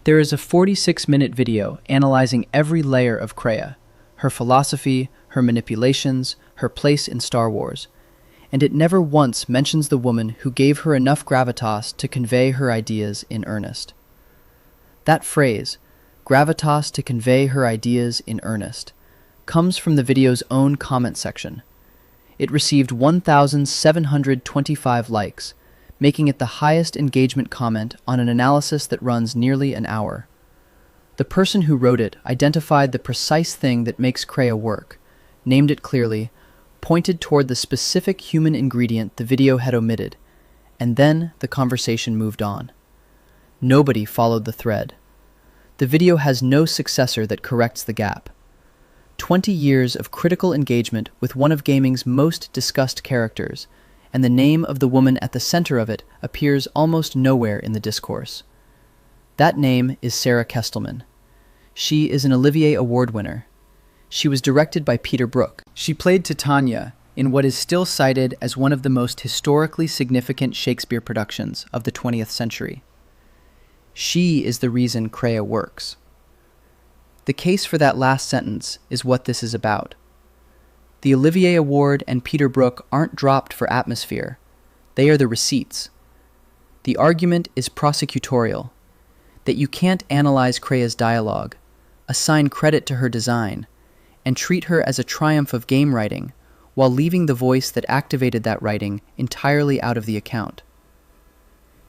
There is a 46-minute video analyzing every layer of Kreia, her philosophy, her manipulations, her place in Star Wars, and it never once mentions the woman who gave her enough gravitas to convey her ideas in earnest. That phrase, gravitas to convey her ideas in earnest, comes from the video's own comment section. It received 1,725 likes, making it the highest engagement comment on an analysis that runs nearly an hour. The person who wrote it identified the precise thing that makes Kreia work, named it clearly, pointed toward the specific human ingredient the video had omitted, and then the conversation moved on. Nobody followed the thread. The video has no successor that corrects the gap. 20 years of critical engagement with one of gaming's most discussed characters, and the name of the woman at the center of it appears almost nowhere in the discourse. That name is Sara Kestelman. She is an Olivier Award winner. She was directed by Peter Brook. She played Titania in what is still cited as one of the most historically significant Shakespeare productions of the 20th century. She is the reason Kreia works. The case for that last sentence is what this is about. The Olivier Award and Peter Brook aren't dropped for atmosphere. They are the receipts. The argument is prosecutorial, that you can't analyze Kreia's dialogue, assign credit to her design, and treat her as a triumph of game writing, while leaving the voice that activated that writing entirely out of the account.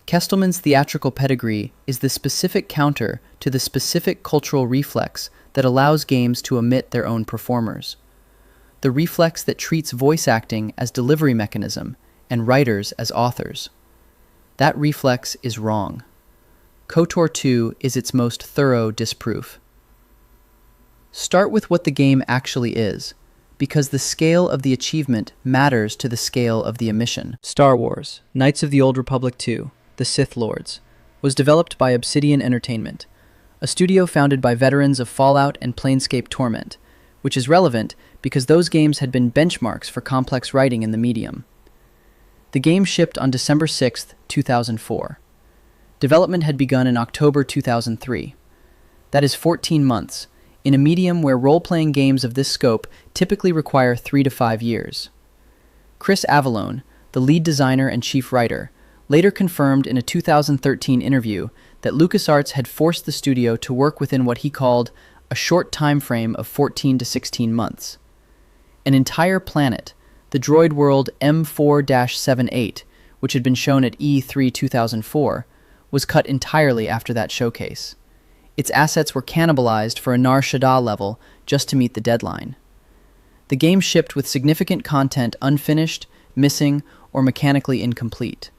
Kestelman's theatrical pedigree is the specific counter to the specific cultural reflex that allows games to omit their own performers. The reflex that treats voice acting as delivery mechanism and writers as authors. That reflex is wrong. KOTOR 2 is its most thorough disproof. Start with what the game actually is, because the scale of the achievement matters to the scale of the omission. Star Wars, Knights of the Old Republic 2, The Sith Lords, was developed by Obsidian Entertainment, a studio founded by veterans of Fallout and Planescape Torment, which is relevant because those games had been benchmarks for complex writing in the medium. The game shipped on December 6, 2004. Development had begun in October 2003. That is 14 months, in a medium where role-playing games of this scope typically require 3 to 5 years. Chris Avallone, the lead designer and chief writer, later confirmed in a 2013 interview that LucasArts had forced the studio to work within what he called a short time frame of 14 to 16 months. An entire planet, the droid world M4-78, which had been shown at E3 2004, was cut entirely after that showcase. Its assets were cannibalized for a Nar Shaddaa level just to meet the deadline. The game shipped with significant content unfinished, missing, or mechanically incomplete.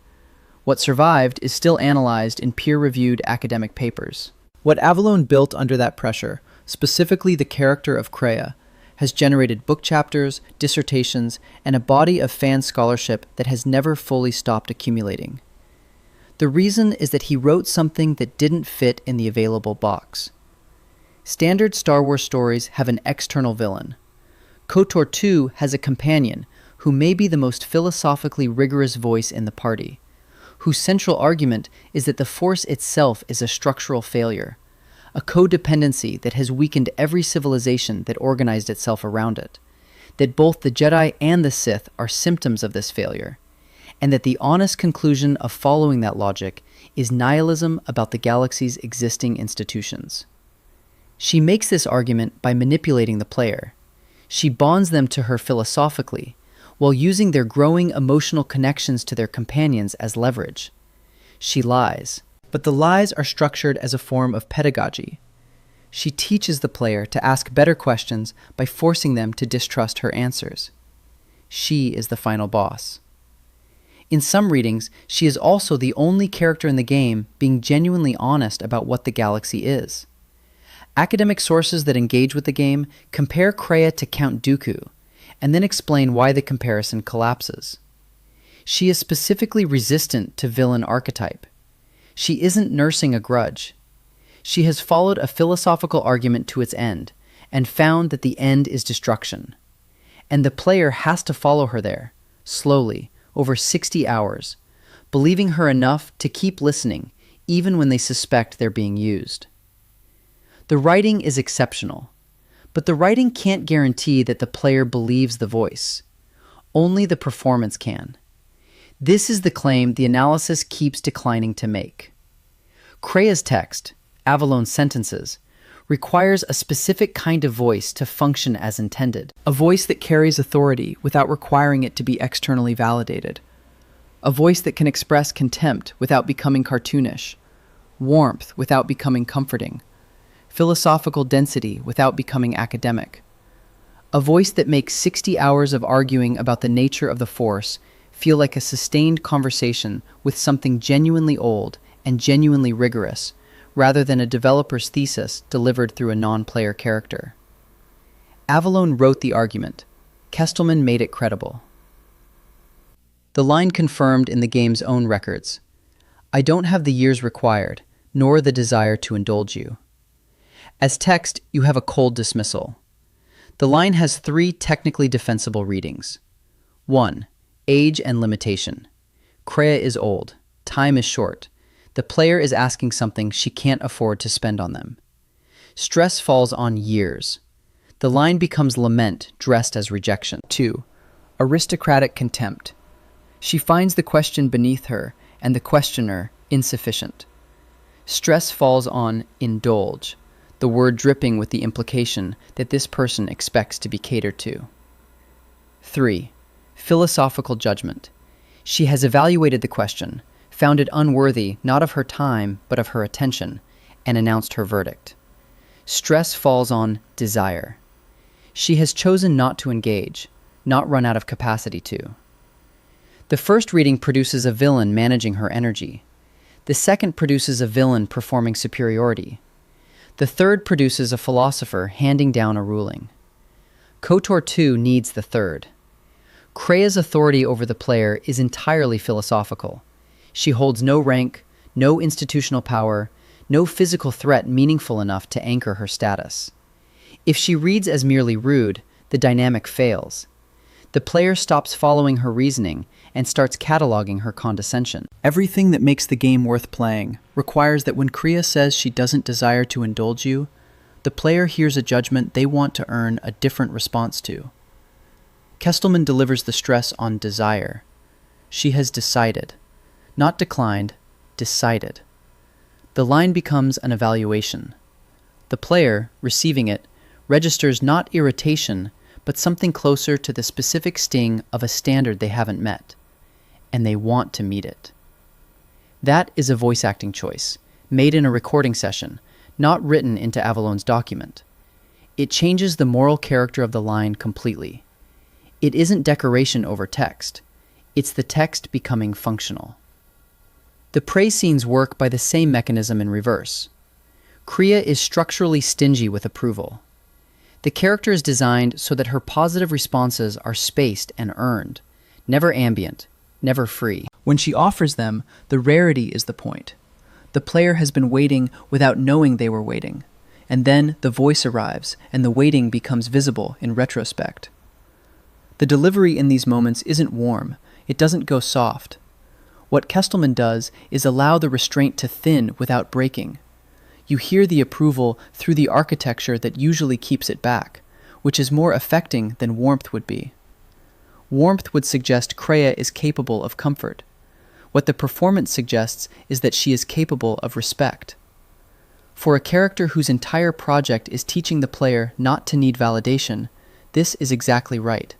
What survived is still analyzed in peer-reviewed academic papers. What Avallone built under that pressure, specifically the character of Kreia, has generated book chapters, dissertations, and a body of fan scholarship that has never fully stopped accumulating. The reason is that he wrote something that didn't fit in the available box. Standard Star Wars stories have an external villain. KOTOR 2 has a companion who may be the most philosophically rigorous voice in the party, whose central argument is that the Force itself is a structural failure, a codependency that has weakened every civilization that organized itself around it, that both the Jedi and the Sith are symptoms of this failure, and that the honest conclusion of following that logic is nihilism about the galaxy's existing institutions. She makes this argument by manipulating the player. She bonds them to her philosophically, while using their growing emotional connections to their companions as leverage. She lies, but the lies are structured as a form of pedagogy. She teaches the player to ask better questions by forcing them to distrust her answers. She is the final boss. In some readings, she is also the only character in the game being genuinely honest about what the galaxy is. Academic sources that engage with the game compare Kreia to Count Dooku, and then explain why the comparison collapses. She is specifically resistant to villain archetype. She isn't nursing a grudge. She has followed a philosophical argument to its end, and found that the end is destruction. And the player has to follow her there, slowly, over 60 hours, believing her enough to keep listening, even when they suspect they're being used. The writing is exceptional, but the writing can't guarantee that the player believes the voice. Only the performance can. This is the claim the analysis keeps declining to make. Kreia's text, Avalon's sentences, requires a specific kind of voice to function as intended. A voice that carries authority without requiring it to be externally validated. A voice that can express contempt without becoming cartoonish, warmth without becoming comforting, philosophical density without becoming academic. A voice that makes 60 hours of arguing about the nature of the force feel like a sustained conversation with something genuinely old and genuinely rigorous, rather than a developer's thesis delivered through a non-player character. Avalon wrote the argument. Kestelman made it credible. The line confirmed in the game's own records. I don't have the years required, nor the desire to indulge you. As text, you have a cold dismissal. The line has 3 technically defensible readings. 1. Age and limitation. Kreia is old. Time is short. The player is asking something she can't afford to spend on them. Stress falls on years. The line becomes lament dressed as rejection. 2. Aristocratic contempt. She finds the question beneath her and the questioner insufficient. Stress falls on indulge, the word dripping with the implication that this person expects to be catered to. 3. Philosophical judgment. She has evaluated the question, found it unworthy not of her time but of her attention, and announced her verdict. Stress falls on desire. She has chosen not to engage, not run out of capacity to. The first reading produces a villain managing her energy. The second produces a villain performing superiority. The third produces a philosopher handing down a ruling. KOTOR 2 needs the third. Kreia's authority over the player is entirely philosophical. She holds no rank, no institutional power, no physical threat meaningful enough to anchor her status. If she reads as merely rude, the dynamic fails. The player stops following her reasoning and starts cataloging her condescension. Everything that makes the game worth playing requires that when Kreia says she doesn't desire to indulge you, the player hears a judgment they want to earn a different response to. Kestelman delivers the stress on desire. She has decided. Not declined, decided. The line becomes an evaluation. The player, receiving it, registers not irritation, but something closer to the specific sting of a standard they haven't met, and they want to meet it. That is a voice acting choice, made in a recording session, not written into Avalon's document. It changes the moral character of the line completely. It isn't decoration over text. It's the text becoming functional. The praise scenes work by the same mechanism in reverse. Kreia is structurally stingy with approval. The character is designed so that her positive responses are spaced and earned, never ambient, never free. When she offers them, the rarity is the point. The player has been waiting without knowing they were waiting, and then the voice arrives and the waiting becomes visible in retrospect. The delivery in these moments isn't warm, it doesn't go soft. What Kestelman does is allow the restraint to thin without breaking. You hear the approval through the architecture that usually keeps it back, which is more affecting than warmth would be. Warmth would suggest Kreia is capable of comfort. What the performance suggests is that she is capable of respect. For a character whose entire project is teaching the player not to need validation, this is exactly right.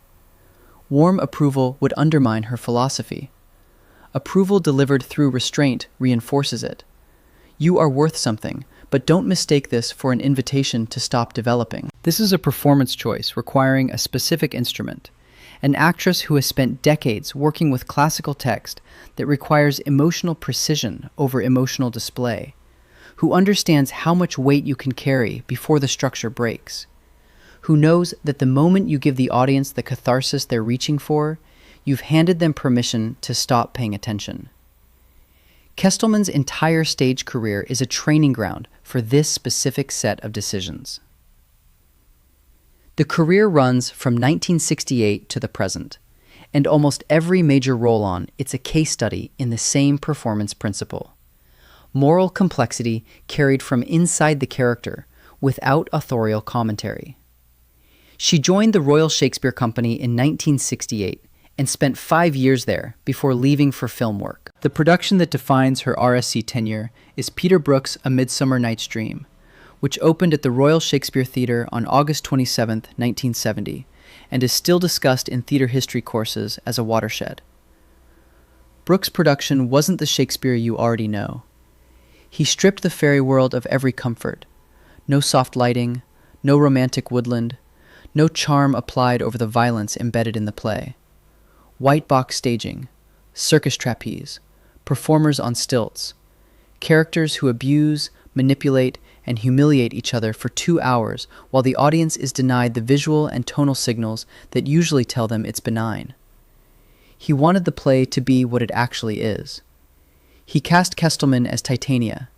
Warm approval would undermine her philosophy. Approval delivered through restraint reinforces it. You are worth something, but don't mistake this for an invitation to stop developing. This is a performance choice requiring a specific instrument. An actress who has spent decades working with classical text that requires emotional precision over emotional display, who understands how much weight you can carry before the structure breaks, who knows that the moment you give the audience the catharsis they're reaching for, you've handed them permission to stop paying attention. Kestelman's entire stage career is a training ground for this specific set of decisions. The career runs from 1968 to the present, and almost every major roll-on, it's a case study in the same performance principle. moral complexity carried from inside the character without authorial commentary. She joined the Royal Shakespeare Company in 1968 and spent 5 years there before leaving for film work. The production that defines her RSC tenure is Peter Brook's A Midsummer Night's Dream, which opened at the Royal Shakespeare Theatre on August 27, 1970, and is still discussed in theatre history courses as a watershed. Brook's production wasn't the Shakespeare you already know. He stripped the fairy world of every comfort. No soft lighting, no romantic woodland, no charm applied over the violence embedded in the play. White box staging, circus trapeze, performers on stilts, characters who abuse, manipulate, and humiliate each other for 2 hours while the audience is denied the visual and tonal signals that usually tell them it's benign. He wanted the play to be what it actually is. He cast Kestelman as Titania,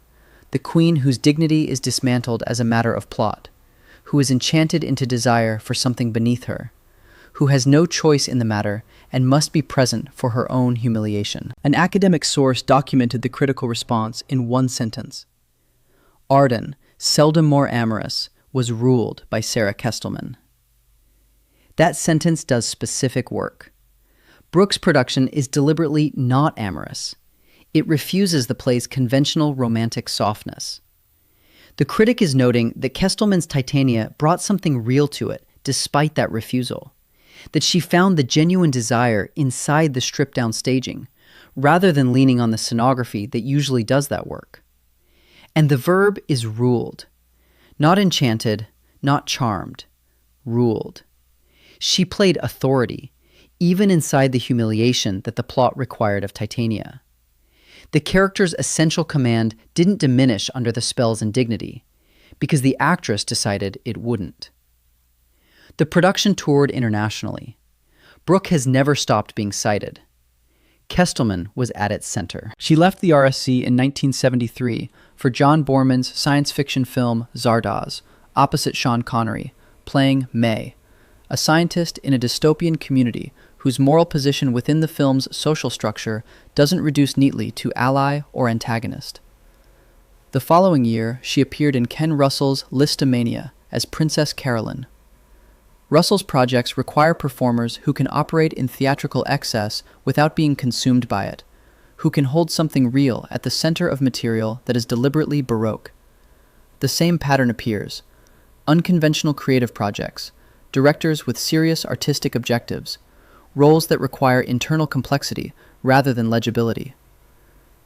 the queen whose dignity is dismantled as a matter of plot, who is enchanted into desire for something beneath her, who has no choice in the matter and must be present for her own humiliation. An academic source documented the critical response in one sentence. Arden, seldom more amorous, was ruled by Sara Kestelman. That sentence does specific work. Brook's production is deliberately not amorous. It refuses the play's conventional romantic softness. The critic is noting that Kestelman's Titania brought something real to it despite that refusal, that she found the genuine desire inside the stripped-down staging, rather than leaning on the scenography that usually does that work. And the verb is ruled. Not enchanted, not charmed. Ruled. She played authority, even inside the humiliation that the plot required of Titania. The character's essential command didn't diminish under the spell's indignity, because the actress decided it wouldn't. The production toured internationally. Brook has never stopped being cited. Kestelman was at its center. She left the RSC in 1973 for John Boorman's science fiction film Zardoz, opposite Sean Connery, playing May, a scientist in a dystopian community whose moral position within the film's social structure doesn't reduce neatly to ally or antagonist. The following year, she appeared in Ken Russell's Listomania as Princess Carolyn. Russell's projects require performers who can operate in theatrical excess without being consumed by it, who can hold something real at the center of material that is deliberately Baroque. The same pattern appears. Unconventional creative projects, directors with serious artistic objectives, roles that require internal complexity rather than legibility.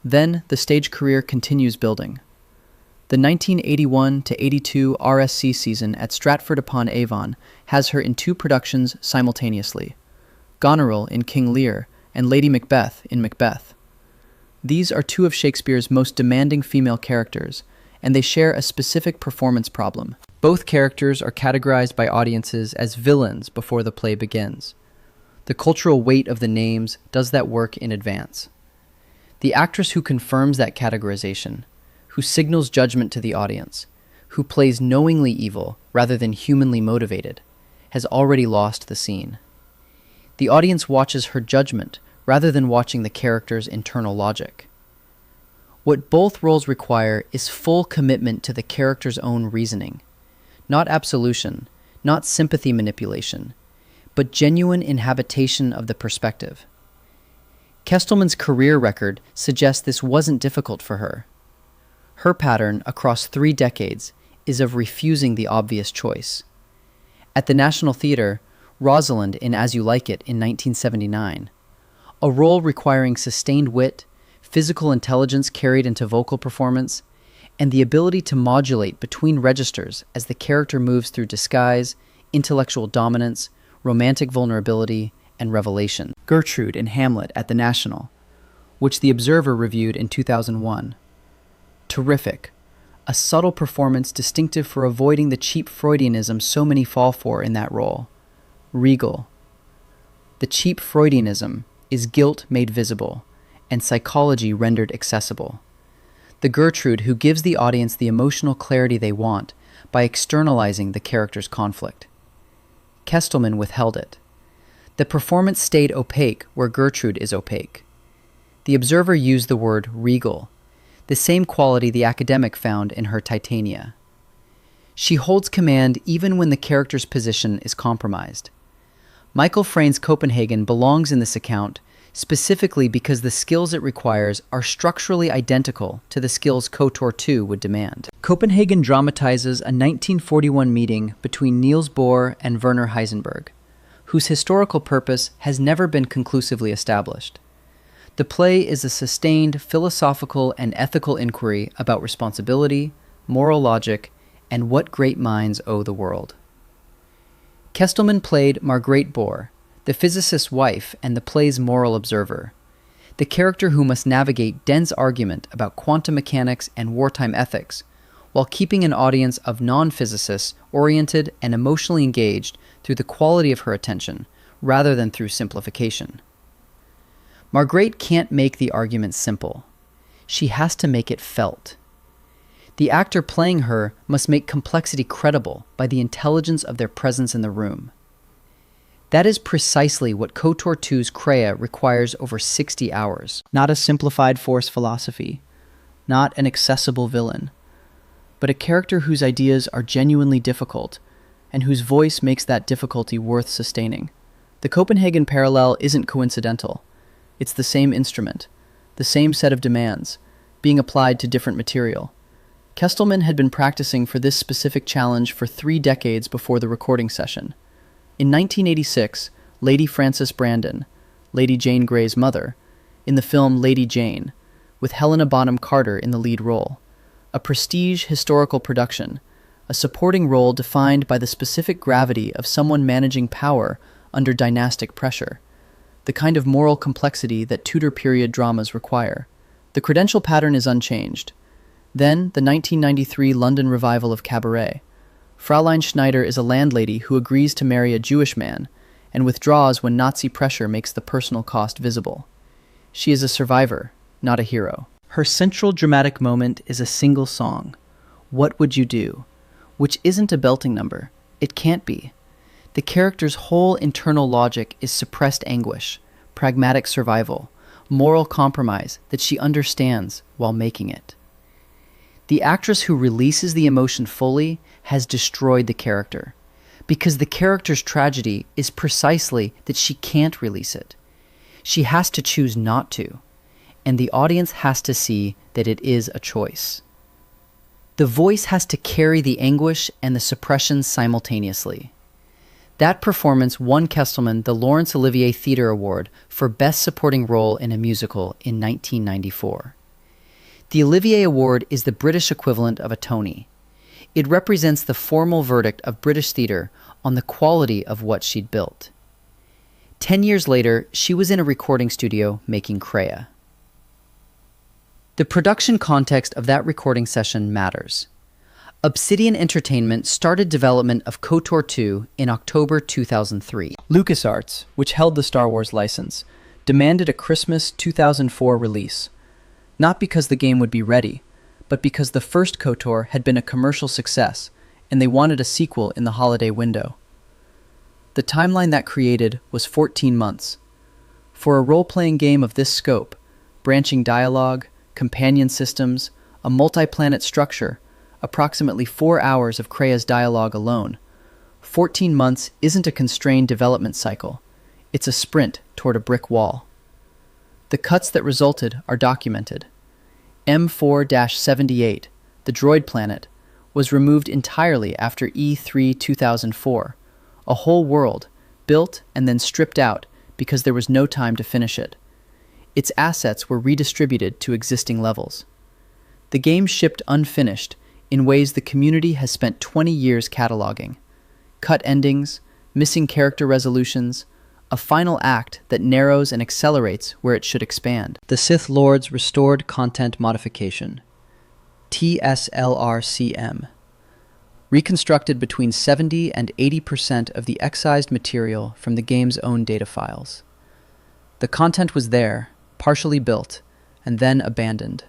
Then the stage career continues building. The 1981-82 RSC season at Stratford-upon-Avon has her in 2 productions simultaneously, Goneril in King Lear and Lady Macbeth in Macbeth. These are 2 of Shakespeare's most demanding female characters, and they share a specific performance problem. Both characters are categorized by audiences as villains before the play begins. The cultural weight of the names does that work in advance. The actress who confirms that categorization, who signals judgment to the audience, who plays knowingly evil rather than humanly motivated, has already lost the scene. The audience watches her judgment rather than watching the character's internal logic. What both roles require is full commitment to the character's own reasoning, not absolution, not sympathy manipulation, but genuine inhabitation of the perspective. Kestelman's career record suggests this wasn't difficult for her. Her pattern across 3 decades is of refusing the obvious choice. At the National Theatre, Rosalind in As You Like It in 1979, a role requiring sustained wit, physical intelligence carried into vocal performance, and the ability to modulate between registers as the character moves through disguise, intellectual dominance, romantic vulnerability, and revelation. Gertrude in Hamlet at the National, which The Observer reviewed in 2001. Terrific. A subtle performance distinctive for avoiding the cheap Freudianism so many fall for in that role. Regal. The cheap Freudianism is guilt made visible, and psychology rendered accessible. The Gertrude who gives the audience the emotional clarity they want by externalizing the character's conflict. Kestelman withheld it. The performance stayed opaque where Gertrude is opaque. The Observer used the word regal, the same quality the academic found in her Titania. She holds command even when the character's position is compromised. Michael Frayn's Copenhagen belongs in this account specifically because the skills it requires are structurally identical to the skills KOTOR 2 would demand. Copenhagen dramatizes a 1941 meeting between Niels Bohr and Werner Heisenberg, whose historical purpose has never been conclusively established. The play is a sustained philosophical and ethical inquiry about responsibility, moral logic, and what great minds owe the world. Kestelman played Margrethe Bohr, the physicist's wife and the play's moral observer, the character who must navigate dense argument about quantum mechanics and wartime ethics, while keeping an audience of non-physicists oriented and emotionally engaged through the quality of her attention, rather than through simplification. Margrethe can't make the argument simple. She has to make it felt. The actor playing her must make complexity credible by the intelligence of their presence in the room. That is precisely what KOTOR 2's Kreia requires over 60 hours. Not a simplified force philosophy, not an accessible villain, but a character whose ideas are genuinely difficult and whose voice makes that difficulty worth sustaining. The Copenhagen parallel isn't coincidental. It's the same instrument, the same set of demands, being applied to different material. Kestelman had been practicing for this specific challenge for 3 decades before the recording session. In 1986, Lady Frances Brandon, Lady Jane Grey's mother, in the film Lady Jane, with Helena Bonham Carter in the lead role, a prestige historical production, a supporting role defined by the specific gravity of someone managing power under dynastic pressure, the kind of moral complexity that Tudor period dramas require. The credential pattern is unchanged. Then, the 1993 London revival of Cabaret. Fraulein Schneider is a landlady who agrees to marry a Jewish man and withdraws when Nazi pressure makes the personal cost visible. She is a survivor, not a hero. Her central dramatic moment is a single song, What Would You Do?, which isn't a belting number. It can't be. The character's whole internal logic is suppressed anguish, pragmatic survival, moral compromise that she understands while making it. The actress who releases the emotion fully has destroyed the character, because the character's tragedy is precisely that she can't release it. She has to choose not to, and the audience has to see that it is a choice. The voice has to carry the anguish and the suppression simultaneously. That performance won Kestelman the Laurence Olivier Theatre Award for Best Supporting Role in a Musical in 1994. The Olivier Award is the British equivalent of a Tony. It represents the formal verdict of British theatre on the quality of what she'd built. 10 years later, she was in a recording studio making Kreia. The production context of that recording session matters. Obsidian Entertainment started development of KOTOR 2 in October 2003. LucasArts, which held the Star Wars license, demanded a Christmas 2004 release. Not because the game would be ready, but because the first KOTOR had been a commercial success, and they wanted a sequel in the holiday window. The timeline that created was 14 months. For a role-playing game of this scope, branching dialogue, companion systems, a multi-planet structure, approximately 4 hours of Kreia's dialogue alone, 14 months isn't a constrained development cycle. It's a sprint toward a brick wall. The cuts that resulted are documented. M4-78, the droid planet, was removed entirely after E3 2004, a whole world, built and then stripped out because there was no time to finish it. Its assets were redistributed to existing levels. The game shipped unfinished in ways the community has spent 20 years cataloging. Cut endings, missing character resolutions, a final act that narrows and accelerates where it should expand. The Sith Lord's Restored Content Modification, TSLRCM, reconstructed between 70 and 80% of the excised material from the game's own data files. The content was there, partially built, and then abandoned.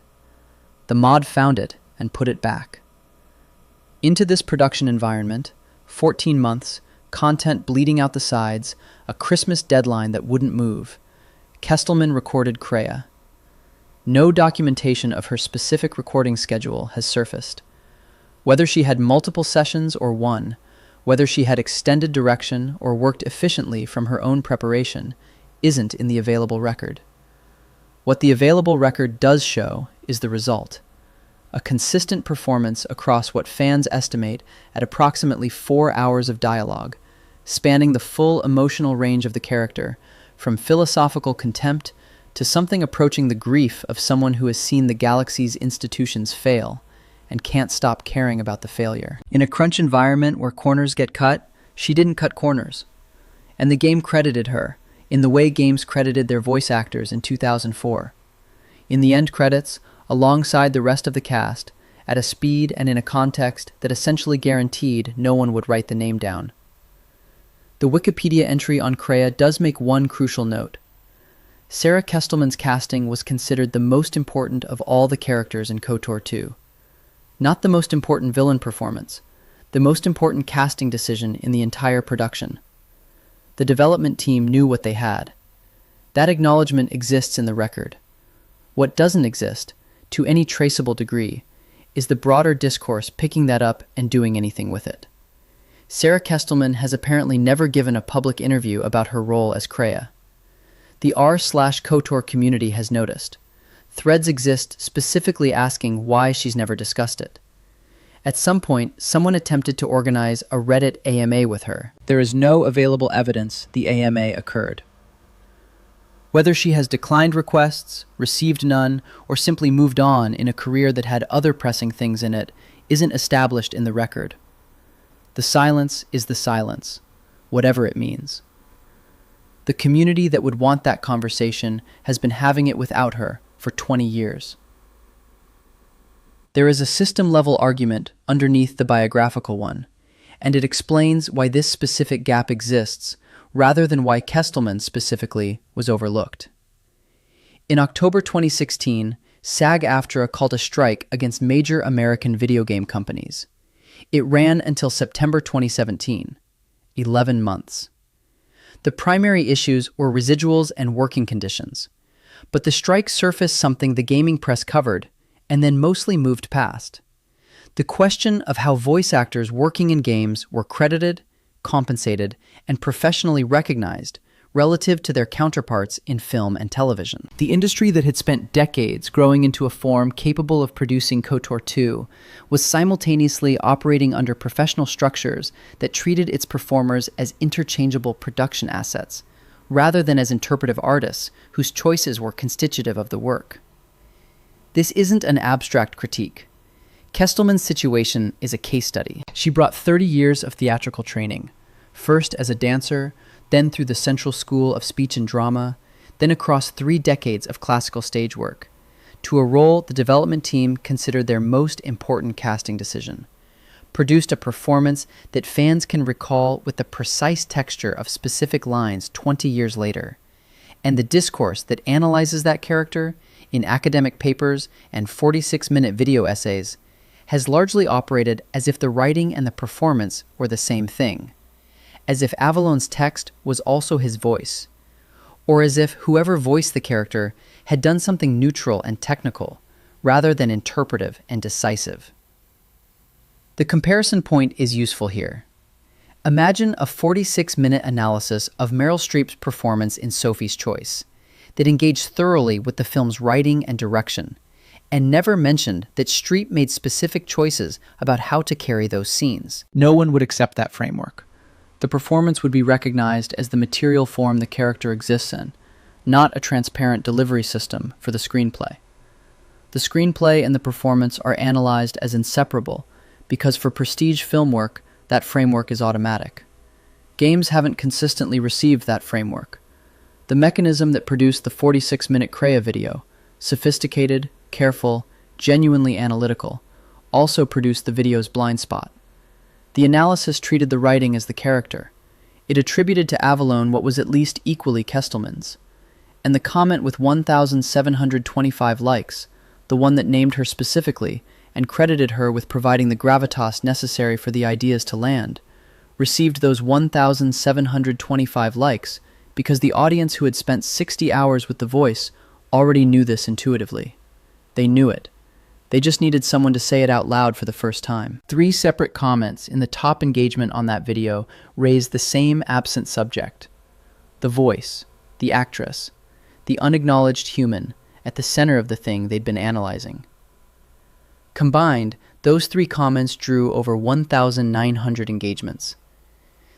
The mod found it and put it back. Into this production environment, 14 months, content bleeding out the sides, a Christmas deadline that wouldn't move, Kestelman recorded Kreia. No documentation of her specific recording schedule has surfaced. Whether she had multiple sessions or one, whether she had extended direction or worked efficiently from her own preparation, isn't in the available record. What the available record does show is the result: a consistent performance across what fans estimate at approximately 4 hours of dialogue, spanning the full emotional range of the character, from philosophical contempt to something approaching the grief of someone who has seen the galaxy's institutions fail and can't stop caring about the failure. In a crunch environment where corners get cut, she didn't cut corners. And the game credited her, in the way games credited their voice actors in 2004. In the end credits, alongside the rest of the cast, at a speed and in a context that essentially guaranteed no one would write the name down. The Wikipedia entry on Kreia does make one crucial note. Sara Kestelman's casting was considered the most important of all the characters in KOTOR 2. Not the most important villain performance, the most important casting decision in the entire production. The development team knew what they had. That acknowledgement exists in the record. What doesn't exist, to any traceable degree, is the broader discourse picking that up and doing anything with it. Sara Kestelman has apparently never given a public interview about her role as Kreia. The r/KOTOR community has noticed. Threads exist specifically asking why she's never discussed it. At some point, someone attempted to organize a Reddit AMA with her. There is no available evidence the AMA occurred. Whether she has declined requests, received none, or simply moved on in a career that had other pressing things in it isn't established in the record. The silence is the silence, whatever it means. The community that would want that conversation has been having it without her for 20 years. There is a system-level argument underneath the biographical one, and it explains why this specific gap exists rather than why Kestelman specifically was overlooked. In October 2016, SAG-AFTRA called a strike against major American video game companies. It ran until September 2017, 11 months. The primary issues were residuals and working conditions, but the strike surfaced something the gaming press covered and then mostly moved past: the question of how voice actors working in games were credited, compensated, and professionally recognized relative to their counterparts in film and television. The industry that had spent decades growing into a form capable of producing KOTOR 2 was simultaneously operating under professional structures that treated its performers as interchangeable production assets, rather than as interpretive artists whose choices were constitutive of the work. This isn't an abstract critique. Kestelman's situation is a case study. She brought 30 years of theatrical training, first as a dancer, then through the Central School of Speech and Drama, then across 3 decades of classical stage work, to a role the development team considered their most important casting decision, produced a performance that fans can recall with the precise texture of specific lines 20 years later, and the discourse that analyzes that character in academic papers and 46-minute video essays has largely operated as if the writing and the performance were the same thing, as if Avalon's text was also his voice, or as if whoever voiced the character had done something neutral and technical, rather than interpretive and decisive. The comparison point is useful here. Imagine a 46-minute analysis of Meryl Streep's performance in Sophie's Choice that engaged thoroughly with the film's writing and direction, and never mentioned that Streep made specific choices about how to carry those scenes. No one would accept that framework. The performance would be recognized as the material form the character exists in, not a transparent delivery system for the screenplay. The screenplay and the performance are analyzed as inseparable because for prestige film work, that framework is automatic. Games haven't consistently received that framework. The mechanism that produced the 46-minute Kreia video, sophisticated, careful, genuinely analytical, also produced the video's blind spot. The analysis treated the writing as the character. It attributed to Avalon what was at least equally Kestelman's. And the comment with 1,725 likes, the one that named her specifically and credited her with providing the gravitas necessary for the ideas to land, received those 1,725 likes because the audience who had spent 60 hours with the voice already knew this intuitively. They knew it. They just needed someone to say it out loud for the first time. 3 separate comments in the top engagement on that video raised the same absent subject. The voice, the actress, the unacknowledged human at the center of the thing they'd been analyzing. Combined, those 3 comments drew over 1,900 engagements.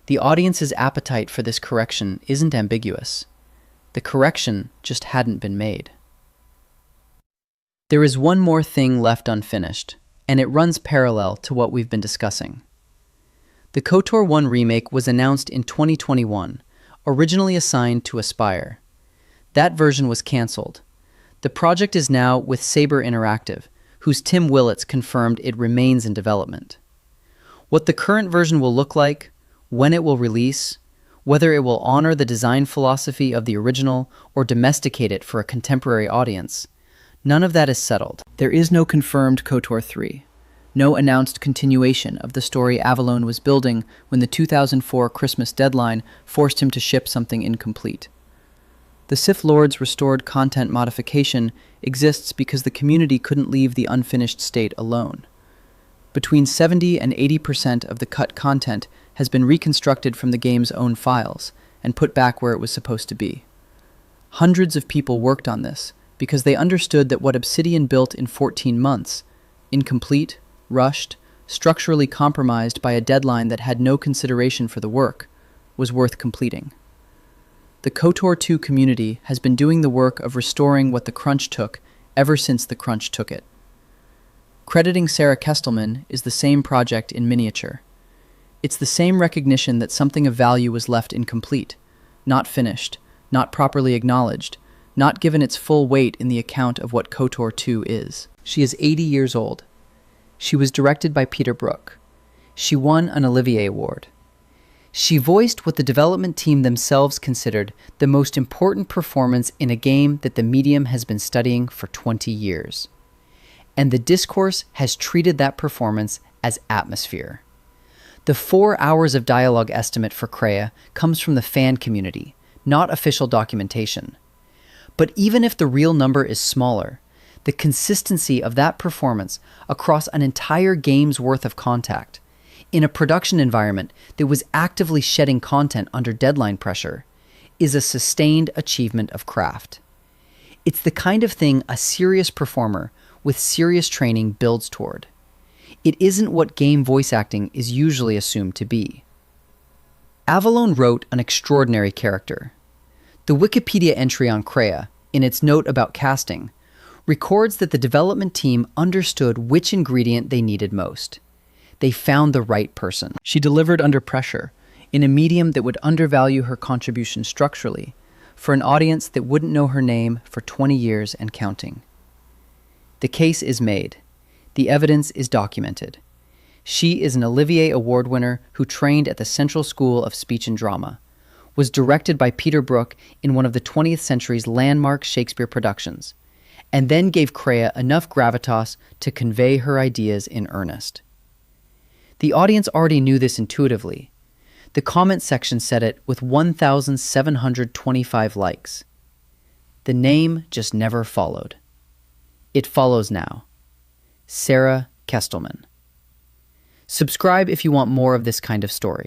The audience's appetite for this correction isn't ambiguous. The correction just hadn't been made. There is one more thing left unfinished, and it runs parallel to what we've been discussing. The KOTOR 1 remake was announced in 2021, originally assigned to Aspire. That version was cancelled. The project is now with Saber Interactive, whose Tim Willits confirmed it remains in development. What the current version will look like, when it will release, whether it will honor the design philosophy of the original or domesticate it for a contemporary audience, none of that is settled. There is no confirmed KOTOR 3, no announced continuation of the story Avalon was building when the 2004 Christmas deadline forced him to ship something incomplete. The Sith Lord's restored content modification exists because the community couldn't leave the unfinished state alone. Between 70 and 80% of the cut content has been reconstructed from the game's own files and put back where it was supposed to be. Hundreds of people worked on this because they understood that what Obsidian built in 14 months, incomplete, rushed, structurally compromised by a deadline that had no consideration for the work, was worth completing. The KOTOR 2 community has been doing the work of restoring what the crunch took ever since the crunch took it. Crediting Sara Kestelman is the same project in miniature. It's the same recognition that something of value was left incomplete, not finished, not properly acknowledged, not given its full weight in the account of what KOTOR 2 is. She is 80 years old. She was directed by Peter Brook. She won an Olivier Award. She voiced what the development team themselves considered the most important performance in a game that the medium has been studying for 20 years. And the discourse has treated that performance as atmosphere. The 4 hours of dialogue estimate for Kreia comes from the fan community, not official documentation. But even if the real number is smaller, the consistency of that performance across an entire game's worth of contact, in a production environment that was actively shedding content under deadline pressure, is a sustained achievement of craft. It's the kind of thing a serious performer with serious training builds toward. It isn't what game voice acting is usually assumed to be. Avalon wrote an extraordinary character. The Wikipedia entry on Kreia, in its note about casting, records that the development team understood which ingredient they needed most. They found the right person. She delivered under pressure, in a medium that would undervalue her contribution structurally, for an audience that wouldn't know her name for 20 years and counting. The case is made. The evidence is documented. She is an Olivier Award winner who trained at the Central School of Speech and Drama, was directed by Peter Brook in one of the 20th century's landmark Shakespeare productions, and then gave Kreia enough gravitas to convey her ideas in earnest. The audience already knew this intuitively. The comment section said it with 1,725 likes. The name just never followed. It follows now. Sara Kestelman. Subscribe if you want more of this kind of story.